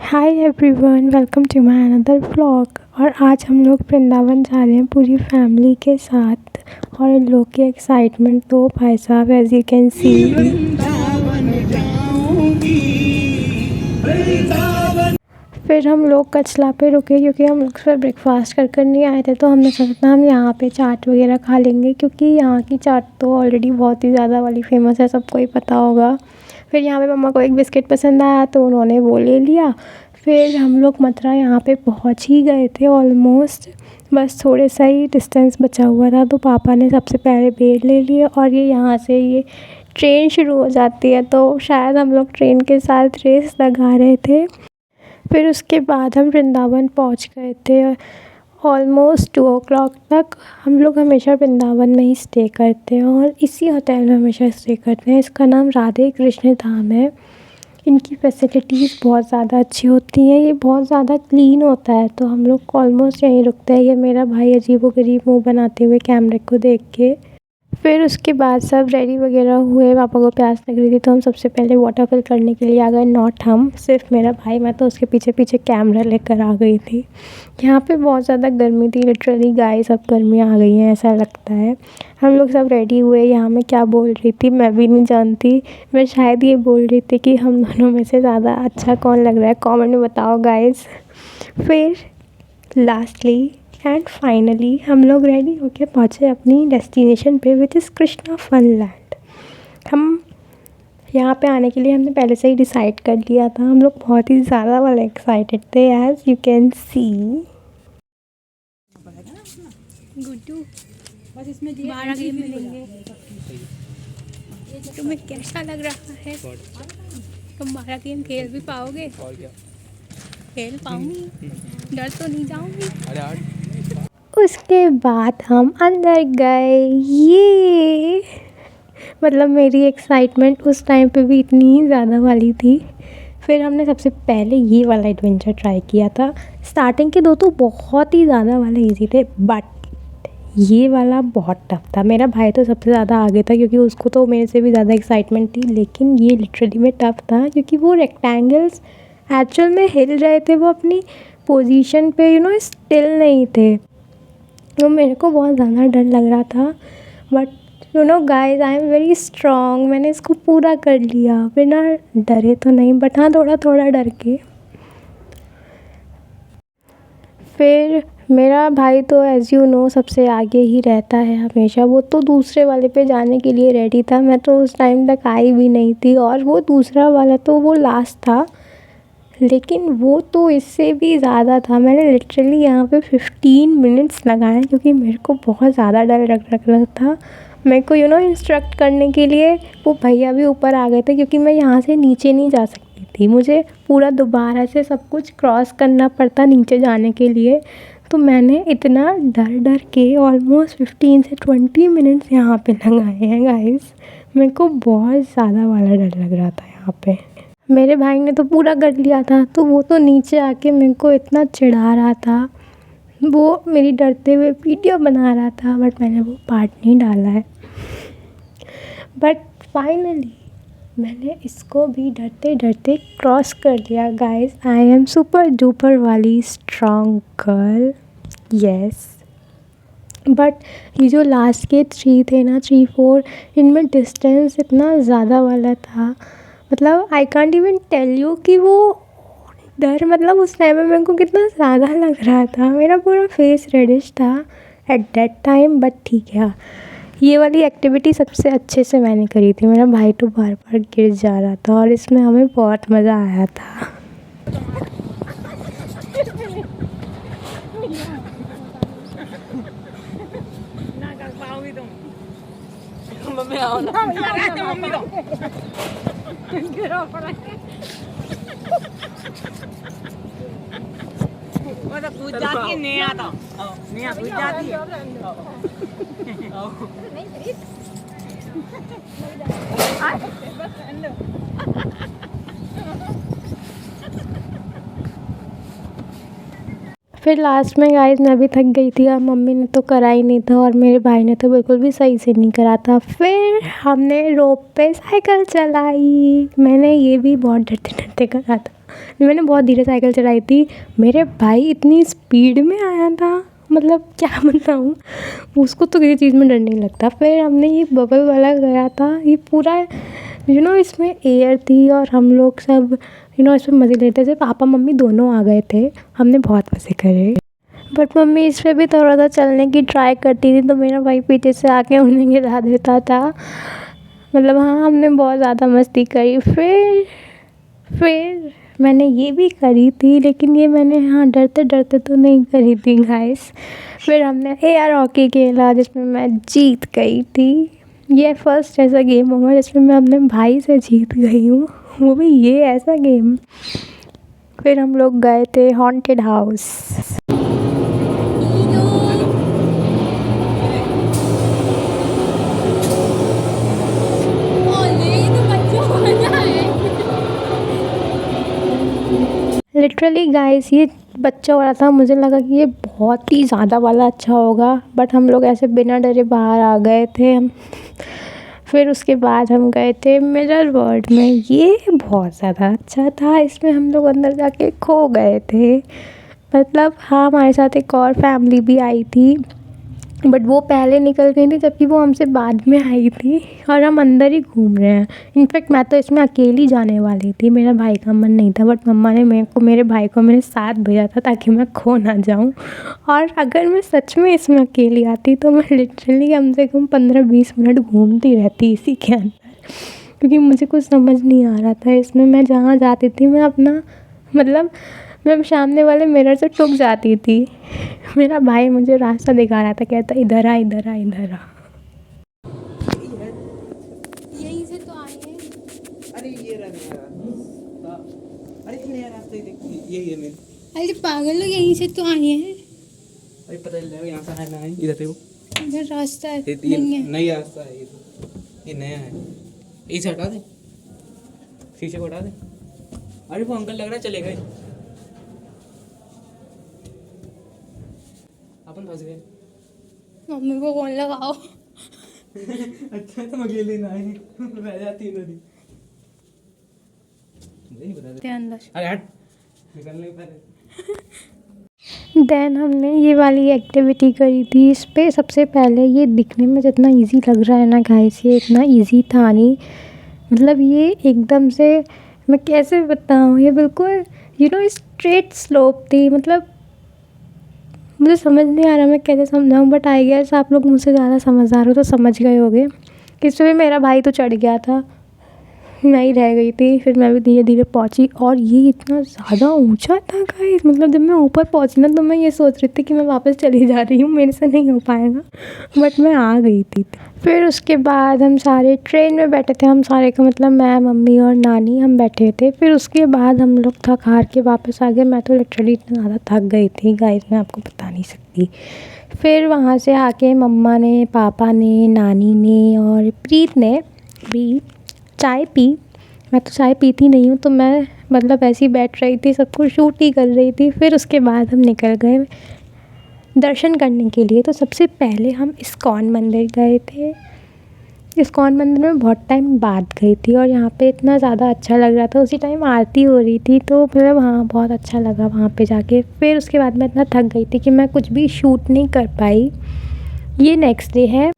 Hi everyone, welcome to my another vlog. और आज हम लोग वृंदावन जा रहे हैं पूरी फैमिली के साथ। और इन लोग की एक्साइटमेंट तो भाई साहब, एज यू कैन सी। फिर हम लोग कचला पे रुके क्योंकि हम लोग सुबह ब्रेकफास्ट कर नहीं आए थे, तो हमने सोचा हम यहाँ पे चाट वगैरह खा लेंगे क्योंकि यहाँ की चाट तो ऑलरेडी बहुत ही ज़्यादा वाली फेमस है, सबको ही पता होगा। फिर यहाँ पे मम्मा को एक बिस्किट पसंद आया तो उन्होंने वो ले लिया। फिर हम लोग मथुरा यहाँ पे पहुँच ही गए थे ऑलमोस्ट, बस थोड़े सा ही डिस्टेंस बचा हुआ था। तो पापा ने सबसे पहले बेड ले लिए और ये यहाँ से ये ट्रेन शुरू हो जाती है, तो शायद हम लोग ट्रेन के साथ रेस लगा रहे थे। फिर उसके बाद हम वृंदावन पहुँच गए थे। ऑलमोस्ट 2 o'clock तक हम लोग हमेशा वृंदावन में ही स्टे करते हैं और इसी होटल में हमेशा स्टे करते हैं। इसका नाम राधे कृष्ण धाम है। इनकी फैसिलिटीज़ बहुत ज़्यादा अच्छी होती हैं, ये बहुत ज़्यादा क्लीन होता है, तो हम लोग ऑलमोस्ट यहीं रुकते हैं। ये मेरा भाई अजीबोगरीब मुँह बनाते हुए कैमरे को देख के। फिर उसके बाद सब रेडी वगैरह हुए, पापा को प्यास लग रही थी तो हम सबसे पहले वाटर फिल करने के लिए आ गए। नॉट हम, सिर्फ मेरा भाई, मैं तो उसके पीछे पीछे कैमरा लेकर आ गई थी। यहाँ पे बहुत ज़्यादा गर्मी थी, लिटरली गाइस, अब गर्मी आ गई है ऐसा लगता है। हम लोग सब रेडी हुए। यहाँ मैं क्या बोल रही थी मैं भी नहीं जानती। मैं शायद ये बोल रही थी कि हम दोनों में से ज़्यादा अच्छा कौन लग रहा है, कॉमेंट में बताओ गाइस। फिर लास्टली एंड फाइनली हम लोग रेडी होके पहुँचे अपनी डेस्टिनेशन पे, which is Krishna fun land. हम यहाँ पे आने के लिए हमने पहले से ही डिसाइड कर लिया था। हम लोग बहुत ही ज़्यादा वाले एक्साइटेड थे, as you can see. Guddu, बस इसमें 12 गेम मिलेंगे। तुम्हें कैसा लग रहा है? तुम 12 गेम खेल भी पाओगे? खेल पाऊंगी, डर तो नहीं जाऊंगी। उसके बाद हम अंदर गए। ये मतलब मेरी एक्साइटमेंट उस टाइम पे भी इतनी ही ज़्यादा वाली थी। फिर हमने सबसे पहले ये वाला एडवेंचर ट्राई किया था। स्टार्टिंग के 2 तो बहुत ही ज़्यादा वाले इजी थे, बट ये वाला बहुत टफ था। मेरा भाई तो सबसे ज़्यादा आगे था क्योंकि उसको तो मेरे से भी ज़्यादा एक्साइटमेंट थी, लेकिन ये लिटरली में टफ था क्योंकि वो रेक्टेंगल्स एक्चुअल में हिल रहे थे, वो अपनी पोजीशन पे स्टिल नहीं थे। तो मेरे को बहुत ज़्यादा डर लग रहा था, but guys, I am very strong. मैंने इसको पूरा कर लिया बिना डरे तो नहीं, बट हाँ थोड़ा थोड़ा डर के। फिर मेरा भाई तो एज़ यू नो सबसे आगे ही रहता है हमेशा। वो तो दूसरे वाले पे जाने के लिए रेडी था, मैं तो उस टाइम तक आई भी नहीं थी। और वो दूसरा वाला तो वो लास्ट था, लेकिन वो तो इससे भी ज़्यादा था। मैंने लिटरली यहाँ पे 15 मिनट्स लगाए क्योंकि मेरे को बहुत ज़्यादा डर लग रहा था। मेरे को इंस्ट्रक्ट करने के लिए वो भैया भी ऊपर आ गए थे क्योंकि मैं यहाँ से नीचे नहीं जा सकती थी। मुझे पूरा दोबारा से सब कुछ क्रॉस करना पड़ता नीचे जाने के लिए। तो मैंने इतना डर डर के ऑलमोस्ट 15 से 20 मिनट्स यहाँ पे लगाए हैं गाइस। मेरे को बहुत ज़्यादा वाला डर लग रहा था यहाँ पे। मेरे भाई ने तो पूरा कर लिया था, तो वो तो नीचे आके मेरे को इतना चिढ़ा रहा था। वो मेरी डरते हुए वीडियो बना रहा था, बट मैंने वो पार्ट नहीं डाला है। बट फाइनली मैंने इसको भी डरते डरते क्रॉस कर लिया guys. I am super duper वाली स्ट्रॉन्ग गर्ल, यस। बट ये जो लास्ट के 3 थे ना, 3, 4, इनमें डिस्टेंस इतना ज़्यादा वाला था, मतलब I can't even tell you कि वो डर मतलब उस टाइम में मेरे को कितना ज़्यादा लग रहा था। मेरा पूरा फेस रेडिश था एट दैट टाइम, बट ठीक है। ये वाली एक्टिविटी सबसे अच्छे से मैंने करी थी। मेरा भाई तो बार बार गिर जा रहा था और इसमें हमें बहुत मज़ा आया था। वो तो कूद जाती है, नहीं आता, नहीं कूद जाती है। फिर लास्ट में गाइस मैं भी थक गई थी और मम्मी ने तो करा ही नहीं था और मेरे भाई ने तो बिल्कुल भी सही से नहीं करा था। फिर हमने रोप पे साइकिल चलाई। मैंने ये भी बहुत डरते डरते करा था। मैंने बहुत धीरे साइकिल चलाई थी, मेरे भाई इतनी स्पीड में आया था, मतलब क्या बताऊँ। उसको तो किसी चीज़ में डर नहीं लगता। फिर हमने ये बबल वाला करा था, ये पूरा इसमें एयर थी और हम लोग सब इसमें मज़े लेते थे। पापा मम्मी दोनों आ गए थे, हमने बहुत मज़े करे। बट मम्मी इस पर भी थोड़ा सा चलने की ट्राई करती थी, तो मेरा भाई पीछे से आके उन्हें गिरा देता था। मतलब हाँ, हमने बहुत ज़्यादा मस्ती करी। फिर मैंने ये भी करी थी, लेकिन ये मैंने हाँ डरते डरते तो नहीं करी थी गाइस। फिर हमने एयर हॉकी खेला जिसमें मैं जीत गई थी। ये फर्स्ट ऐसा गेम होगा जिसमें मैं अपने भाई से जीत गई हूँ, वो भी ये ऐसा गेम। फिर हम लोग गए थे हॉन्टेड हाउस। लिटरली गाइस ये बच्चा वाला था, मुझे लगा कि ये बहुत ही ज़्यादा वाला अच्छा होगा, बट हम लोग ऐसे बिना डरे बाहर आ गए थे हम। फिर उसके बाद हम गए थे मिरर वर्ल्ड में, ये बहुत ज़्यादा अच्छा था। इसमें हम लोग अंदर जाके खो गए थे। मतलब हाँ, हमारे साथ एक और फैमिली भी आई थी, बट वो पहले निकल गई थी, जबकि वो हमसे बाद में आई थी और हम अंदर ही घूम रहे हैं। इनफैक्ट मैं तो इसमें अकेली जाने वाली थी, मेरा भाई का मन नहीं था, बट मम्मा ने मेरे भाई को मेरे साथ भेजा था ताकि मैं खो ना जाऊं। और अगर मैं सच में इसमें अकेली आती तो मैं लिटरली कम से कम 15-20 मिनट घूमती रहती इसी के अंदर, क्योंकि मुझे कुछ समझ नहीं आ रहा था इसमें। मैं जहाँ जाती थी मैं अपना मतलब मैं सामने वाले मिरर से टूट जाती थी। मेरा भाई मुझे रास्ता दिखा रहा था, कहता इधर आ इधर आ इधर आ। यहीं से तो आए हैं। अरे ये रहा। अरे नया रास्ता ही देख, यही है मेरे। अरे पागल लोग, यहीं से तो आए हैं। अरे पता चल जाएगा यहाँ से है ना, है इधर देखो, इधर रास्ता है ये नहीं है। नई रास्ता है, ये नया है। इसे हटा दे, शीशे को हटा दे। अरे वो अंकल लग रहा है चले गए, अपन फंस गए। मम्मी को फोन लगाओ। अच्छा तुम अकेले ना आई, रह जाती इधर ही। नहीं बता दे अंदर। अरे हट, निकलने पहले। देन हमने ये वाली एक्टिविटी करी थी। इस पे सबसे पहले ये दिखने में जितना इजी लग रहा है ना गाइस, ये इतना इजी था नहीं। मतलब ये एकदम से, मैं कैसे बताऊँ, ये बिल्कुल स्ट्रेट स्लोप थी। मतलब मुझे समझ नहीं आ रहा मैं कैसे समझाऊँ, बट आई गेस आप लोग मुझसे ज़्यादा समझदार हो तो समझ गए होगे। इस पे भी मेरा भाई तो चढ़ गया था, मैं ही रह गई थी। फिर मैं भी धीरे धीरे पहुंची, और ये इतना ज़्यादा ऊंचा था गाइस। मतलब जब मैं ऊपर पहुंची ना तो मैं ये सोच रही थी कि मैं वापस चली जा रही हूँ, मेरे से नहीं हो पाएगा, बट मैं आ गई थी। फिर उसके बाद हम सारे ट्रेन में बैठे थे, हम सारे का मतलब मैं, मम्मी और नानी, हम बैठे थे। फिर उसके बाद हम लोग थक हार के वापस आ गए। मैं तो लिटरली इतना ज़्यादा थक गई थी गाइस, मैं आपको बता नहीं सकती। फिर वहाँ से आके मम्मा ने, पापा ने, नानी ने और प्रीत ने भी चाय पी। मैं तो चाय पीती नहीं हूँ, तो मैं मतलब ऐसे ही बैठ रही थी, सब कुछ शूट ही कर रही थी। फिर उसके बाद हम निकल गए दर्शन करने के लिए। तो सबसे पहले हम इस्कॉन मंदिर गए थे। इस्कॉन मंदिर में बहुत टाइम बाद गई थी, और यहाँ पे इतना ज़्यादा अच्छा लग रहा था। उसी टाइम आरती हो रही थी, तो मतलब हाँ बहुत अच्छा लगा वहाँ पे जाके। फिर उसके बाद मैं इतना थक गई थी कि मैं कुछ भी शूट नहीं कर पाई। ये नेक्स्ट डे है।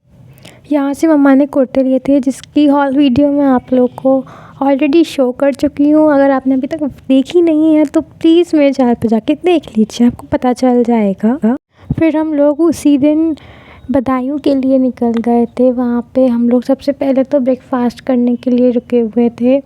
यहाँ से मम्मा ने कुर्ते लिए थे, जिसकी हॉल वीडियो मैं आप लोग को ऑलरेडी शो कर चुकी हूँ। अगर आपने अभी तक देखी नहीं है तो प्लीज़ मेरे चैनल पर जाके देख लीजिए, आपको पता चल जाएगा। फिर हम लोग उसी दिन बदायूं के लिए निकल गए थे। वहाँ पे हम लोग सबसे पहले तो ब्रेकफास्ट करने के लिए रुके हुए थे।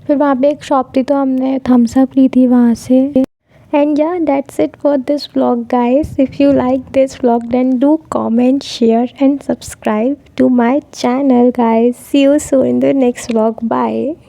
फिर वहाँ पे एक शॉप थी, तो हमने थम्स अप ली थी वहाँ से। And yeah, that's it for this vlog guys. If you like this vlog, then do comment, share and subscribe to my channel guys. See you soon in the next vlog. Bye.